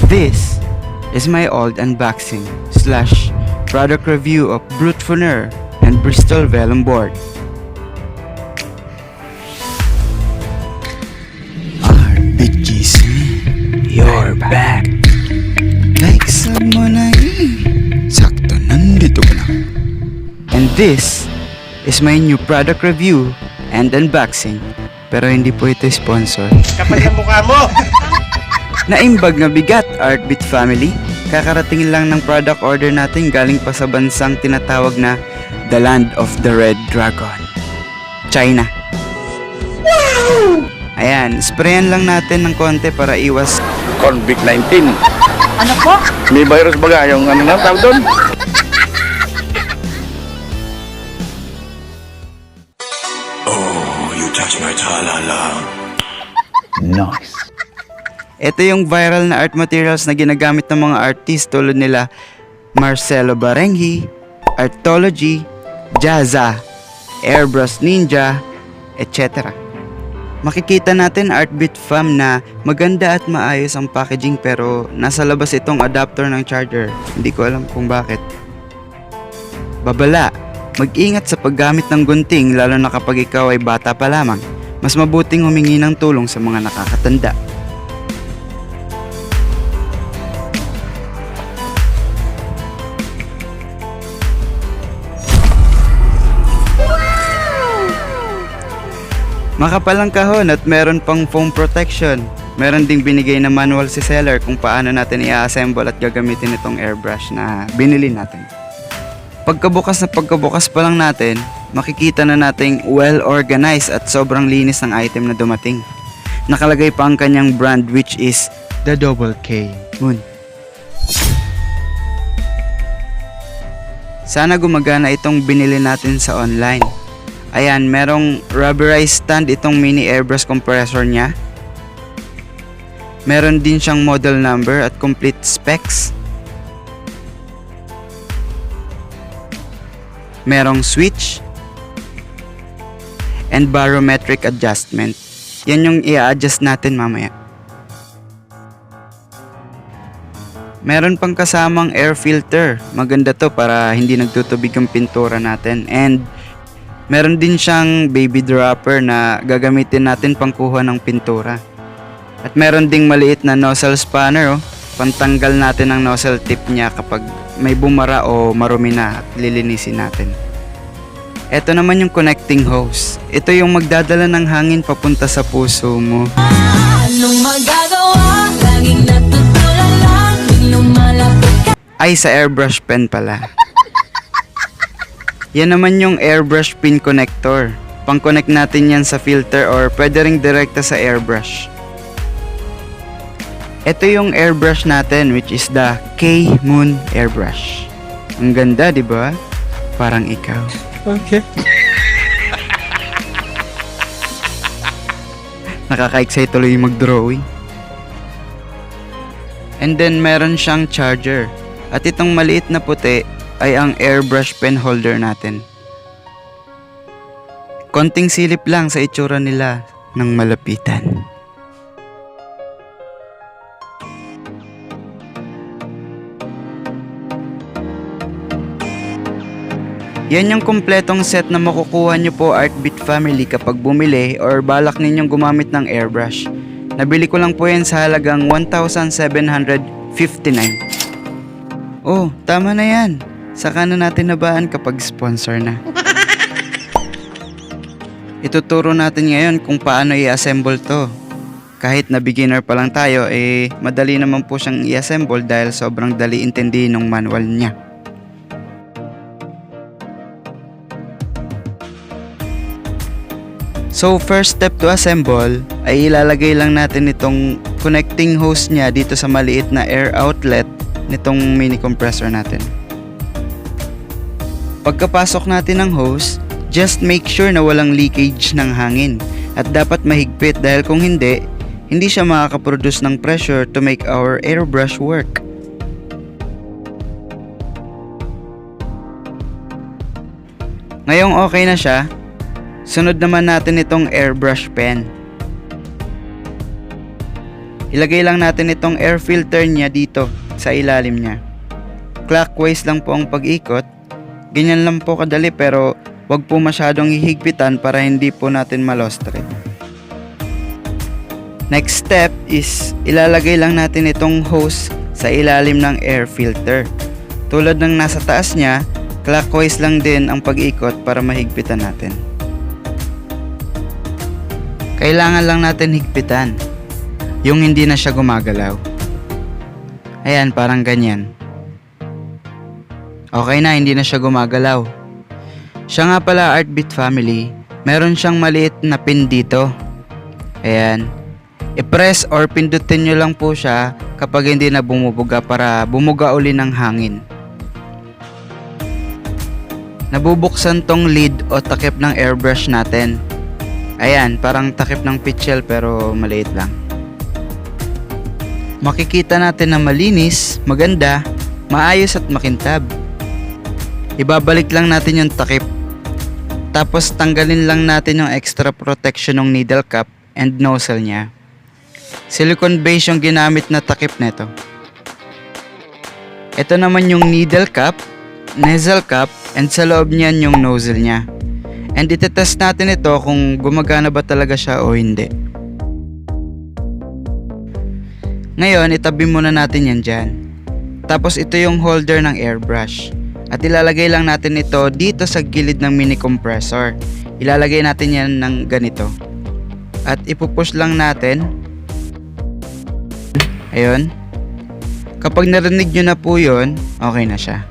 this is my old unboxing slash product review of Brute Funner and Bristol Vellum Board. RBGC, you're back. Like mo na sakto, nandito ka na. And this is my new product review and unboxing. Pero hindi po ito sponsor. Kapal na mukha mo! Naimbag na bigat, Artbeat family. Kakarating lang ng product order natin galing pa sa bansang tinatawag na The Land of the Red Dragon, China. Wow! Ayan, sprayan lang natin ng konti para iwas COVID-19. Ano po? May virus baga yung ano na tawag doon? Oh, you touch my tra-la-la. Nice. Ito yung viral na art materials na ginagamit ng mga artist tulad nila Marcelo Barenghi, Artology, Jazza, Airbrush Ninja, etc. Makikita natin Artbeat fam na maganda at maayos ang packaging pero nasa labas itong adapter ng charger. Hindi ko alam kung bakit. Babala, mag-ingat sa paggamit ng gunting lalo na kapag ikaw ay bata pa lamang. Mas mabuting humingi ng tulong sa mga nakakatanda. Makapal ang kahon at meron pang foam protection. Meron ding binigay na manual si seller kung paano natin i-assemble at gagamitin itong airbrush na binili natin. Pagkabukas pa lang natin, makikita na nating well organized at sobrang linis ng item na dumating. Nakalagay pa ang kanyang brand which is the Double K Moon. Sana gumagana itong binili natin sa online. Ayan, merong rubberized stand itong mini airbrush compressor niya. Meron din siyang model number at complete specs. Merong switch and barometric adjustment. Yan yung i-adjust natin mamaya. Meron pang kasamang air filter. Maganda to para hindi nagtutubig ang pintura natin. And meron din siyang baby dropper na gagamitin natin pangkuha ng pintura. At meron ding maliit na nozzle spanner, pantanggal natin ang nozzle tip niya kapag may bumara o marumi na at lilinisin natin. Ito naman yung connecting hose. Ito yung magdadala ng hangin papunta sa puso mo. Anong magagawa? Laging natutulala, biglang malapit ka. Ay, sa airbrush pen pala. Yan naman yung airbrush pin connector. Pang-connect natin yan sa filter or pwede ring direkta sa airbrush. Ito yung airbrush natin which is the K-Moon airbrush. Ang ganda, di ba? Parang ikaw. Okay. Nakaka-excite tuloy mag-drawing. And then meron siyang charger. At itong maliit na puti ay ang airbrush pen holder natin. Konting silip lang sa itsura nila ng malapitan. Yan yung kumpletong set na makukuha nyo po Artbeat family kapag bumili or balak ninyong gumamit ng airbrush. Nabili ko lang po yan sa halagang 1,759. Oh, tama na yan. Saka na natin nabaan kapag sponsor na. Ituturo natin ngayon kung paano i-assemble to. Kahit na beginner pa lang tayo, madali naman po siyang i-assemble dahil sobrang dali intindihin ng manual niya. So first step to assemble ay ilalagay lang natin itong connecting hose niya dito sa maliit na air outlet nitong mini compressor natin. Pagkapasok natin ng hose, just make sure na walang leakage ng hangin at dapat mahigpit dahil kung hindi siya makakaproduce ng pressure to make our airbrush work. Ngayong okay na siya, sunod naman natin itong airbrush pen. ilagay lang natin itong air filter niya dito sa ilalim niya. Clockwise lang po ang pag-ikot. Ganyan lang po kadali pero wag po masyadong hihigpitan para hindi po natin ma-lost thread. Next step is ilalagay lang natin itong hose sa ilalim ng air filter. Tulad ng nasa taas niya, clockwise lang din ang pag-ikot para mahigpitan natin. Kailangan lang natin higpitan, yung hindi na siya gumagalaw. Ayan, parang ganyan. Okay na, hindi na siya gumagalaw. Siya nga pala, Artbeat family, meron siyang maliit na pin dito. Ayan. I-press or pindutin nyo lang po siya kapag hindi na bumubuga para bumuga uli ng hangin. Nabubuksan tong lid o takip ng airbrush natin. Ayan, parang takip ng pitchel pero maliit lang. Makikita natin na malinis, maganda, maayos at makintab. Ibabalik lang natin yung takip. Tapos tanggalin lang natin yung extra protection ng needle cap and nozzle niya. Silicone base yung ginamit na takip nito. Ito naman yung needle cap, nozzle cap, and sa loob niyan yung nozzle niya. And itetest natin ito kung gumagana ba talaga siya o hindi. Ngayon, itabi muna natin yan dyan. Tapos ito yung holder ng airbrush. At ilalagay lang natin ito dito sa gilid ng mini compressor. Ilalagay natin yan ng ganito. At ipupush lang natin. Ayun. Kapag narinig nyo na po yun, okay na siya.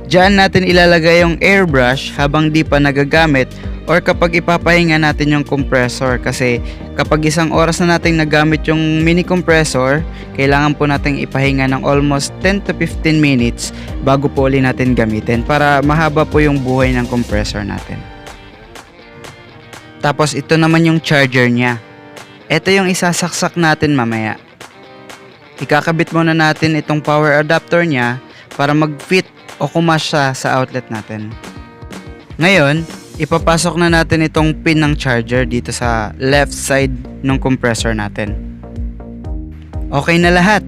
Diyan natin ilalagay yung airbrush habang di pa nagagamit or kapag ipapahinga natin yung compressor kasi kapag isang oras na natin nagamit yung mini compressor, kailangan po natin ipahinga ng almost 10 to 15 minutes bago po ulit natin gamitin para mahaba po yung buhay ng compressor natin. Tapos ito naman yung charger niya. Ito yung isasaksak natin mamaya. Ikakabit muna natin itong power adapter niya para mag-fit o kumasya sa outlet natin. Ngayon, ipapasok na natin itong pin ng charger dito sa left side ng compressor natin. Okay na lahat.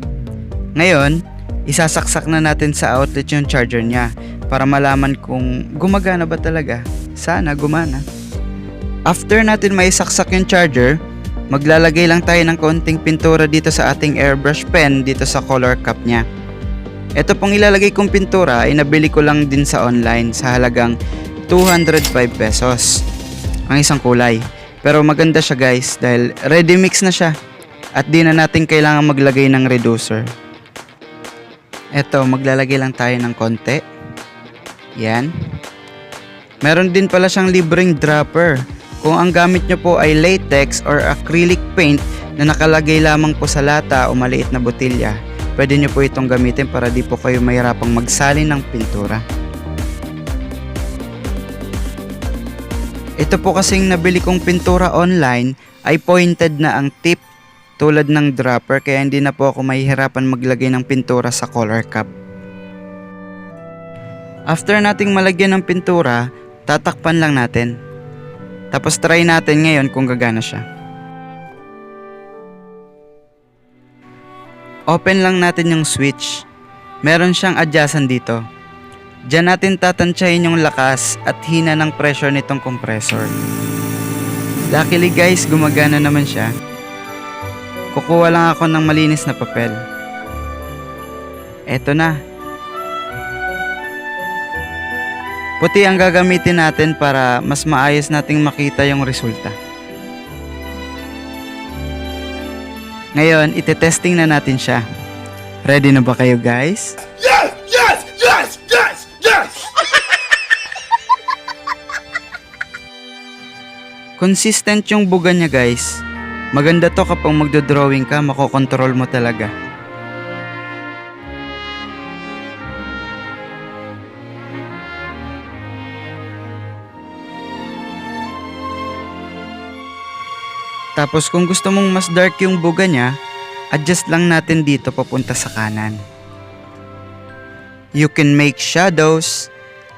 Ngayon, isasaksak na natin sa outlet yung charger niya para malaman kung gumagana ba talaga. Sana gumana. After natin maisaksak yung charger, maglalagay lang tayo ng konting pintura dito sa ating airbrush pen dito sa color cap niya. Ito pong ilalagay kong pintura ay nabili ko lang din sa online sa halagang 205 pesos ang isang kulay. Pero maganda siya guys dahil ready mix na siya at di na natin kailangan maglagay ng reducer. Ito, maglalagay lang tayo ng konti. Yan. Meron din pala siyang libreng dropper. Kung ang gamit nyo po ay latex or acrylic paint na nakalagay lamang po sa lata o maliit na botilya, pwede nyo po itong gamitin para di po kayo mahirapang magsalin ng pintura. Ito po kasing nabili kong pintura online ay pointed na ang tip tulad ng dropper kaya hindi na po ako mahihirapan maglagay ng pintura sa color cap. After nating malagyan ng pintura, tatakpan lang natin. Tapos try natin ngayon kung gagana siya. Open lang natin yung switch. Meron siyang adjustan dito. Diyan natin tatansyahin yung lakas at hina ng pressure nitong compressor. Luckily guys, gumagana naman siya. Kukuha lang ako ng malinis na papel. Eto na. Puti ang gagamitin natin para mas maayos nating makita yung resulta. Ngayon, itetesting na natin siya. Ready na ba kayo guys? Yes! Yes! Yes! Yes! Yes! Consistent yung buga niya guys. Maganda to kapag magdodrawing ka, makokontrol mo talaga. Tapos kung gusto mong mas dark yung buga niya, adjust lang natin dito papunta sa kanan. You can make shadows,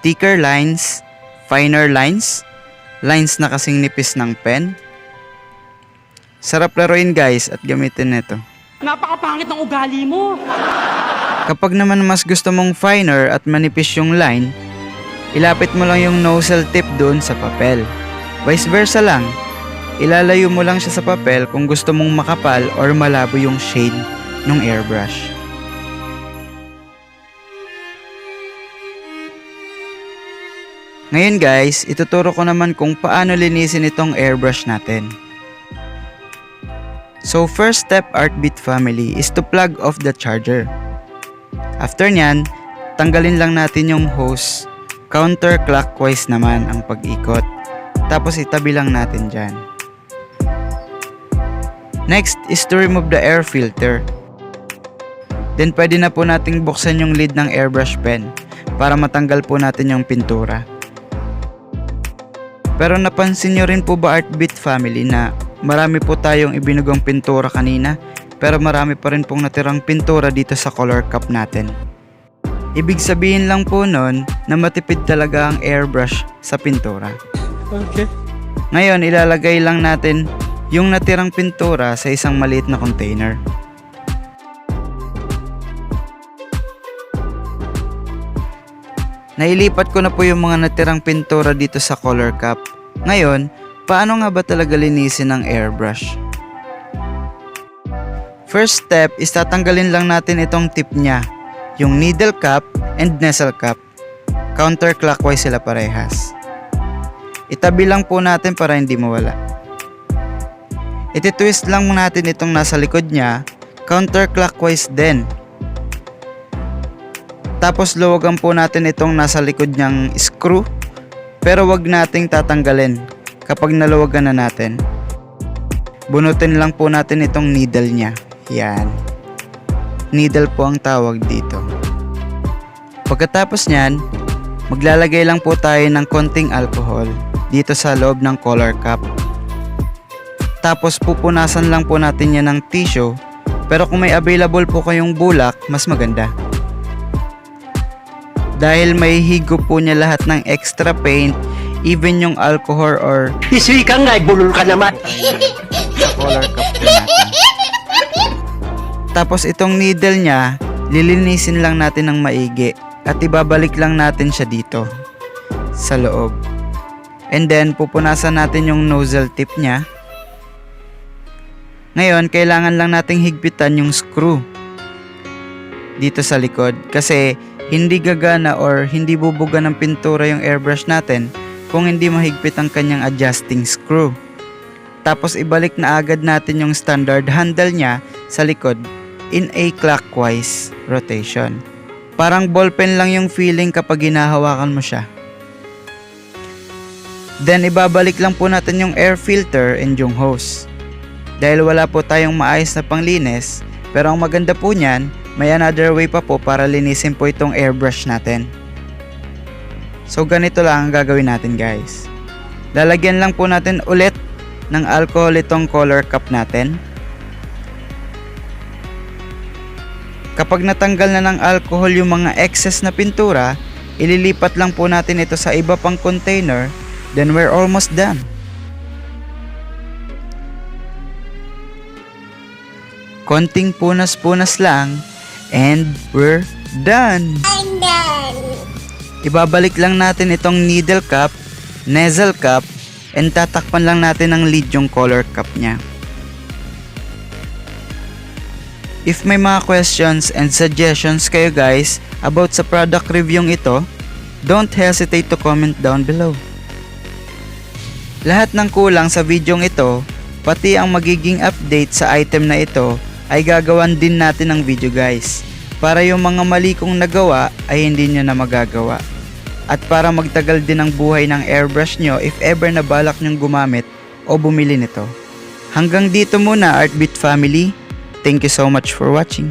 thicker lines, finer lines, lines na kasing nipis ng pen, Sarap laruin guys at gamitin nito. Napakapangit ng ugali mo. Kapag naman mas gusto mong finer at manipis yung line, ilapit mo lang yung nozzle tip doon sa papel. Vice versa lang, ilalayo mo lang siya sa papel kung gusto mong makapal or malabo yung shade ng airbrush. Ngayon guys, ituturo ko naman kung paano linisin itong airbrush natin. So first step Artbeat family is to plug off the charger. After nyan, tanggalin lang natin yung hose. Counterclockwise naman ang pag-ikot. Tapos itabi lang natin dyan. Next is to remove the air filter. Then pwede na po nating buksan yung lid ng airbrush pen para matanggal po natin yung pintura. Pero napansin nyo rin po ba Artbeat family na marami po tayong ibinugong pintura kanina pero marami pa rin pong natirang pintura dito sa color cup natin. Ibig sabihin lang po nun na matipid talaga ang airbrush sa pintura. Okay. Ngayon ilalagay lang natin yung natirang pintura sa isang maliit na container. Nailipat ko na po yung mga natirang pintura dito sa color cup. Ngayon, paano nga ba talaga linisin ang airbrush? First step is tatanggalin lang natin itong tip niya, yung needle cap and nozzle cap. Counterclockwise sila parehas. Itabi lang po natin para hindi mawala. Iti-twist lang natin itong nasa likod niya, counterclockwise din. Tapos luwagan po natin itong nasa likod niyang screw, pero wag nating tatanggalin kapag naluwagan na natin. Bunutin lang po natin itong needle niya. Yan. Needle po ang tawag dito. Pagkatapos niyan, maglalagay lang po tayo ng konting alcohol dito sa loob ng color cup. Tapos pupunasan lang po natin yan ng tissue, pero kung may available po kayong bulak, mas maganda. Dahil may higop po niya lahat ng extra paint, even yung alcohol or Isi ka nga, bulol ka naman. sa color cup po natin. Tapos itong needle niya, lilinisin lang natin ng maigi at ibabalik lang natin siya dito sa loob. And then pupunasan natin yung nozzle tip niya. Ngayon, kailangan lang nating higpitan yung screw dito sa likod kasi hindi gagana or hindi bubuga ng pintura yung airbrush natin kung hindi mahigpit ang kanyang adjusting screw. Tapos ibalik na agad natin yung standard handle niya sa likod in a clockwise rotation. Parang ballpen lang yung feeling kapag hinahawakan mo siya. Then ibabalik lang po natin yung air filter and yung hose. Dahil wala po tayong maayos na panglinis, pero ang maganda po niyan, may another way pa po para linisin po itong airbrush natin. So ganito lang ang gagawin natin guys. Lalagyan lang po natin ulit ng alcohol itong color cup natin. Kapag natanggal na ng alcohol yung mga excess na pintura, ililipat lang po natin ito sa iba pang container, then we're almost done. Konting punas-punas lang and we're done. Ibabalik lang natin itong needle cap, nozzle cap, and tatakpan lang natin ng lid yung color cup niya. If may mga questions and suggestions kayo guys about sa product review ito, don't hesitate to comment down below. Lahat ng kulang sa video ito, pati ang magiging update sa item na ito, ay gagawan din natin ng video guys. Para yung mga mali kong nagawa ay hindi nyo na magagawa. At para magtagal din ang buhay ng airbrush nyo if ever na balak nyong gumamit o bumili nito. Hanggang dito muna Artbeat family. Thank you so much for watching.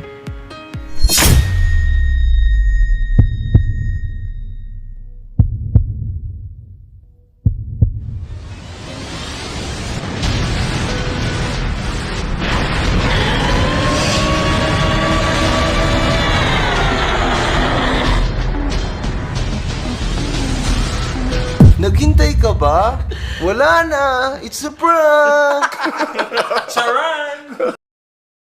Naghintay ka ba? Wala na! It's a prank! Charan!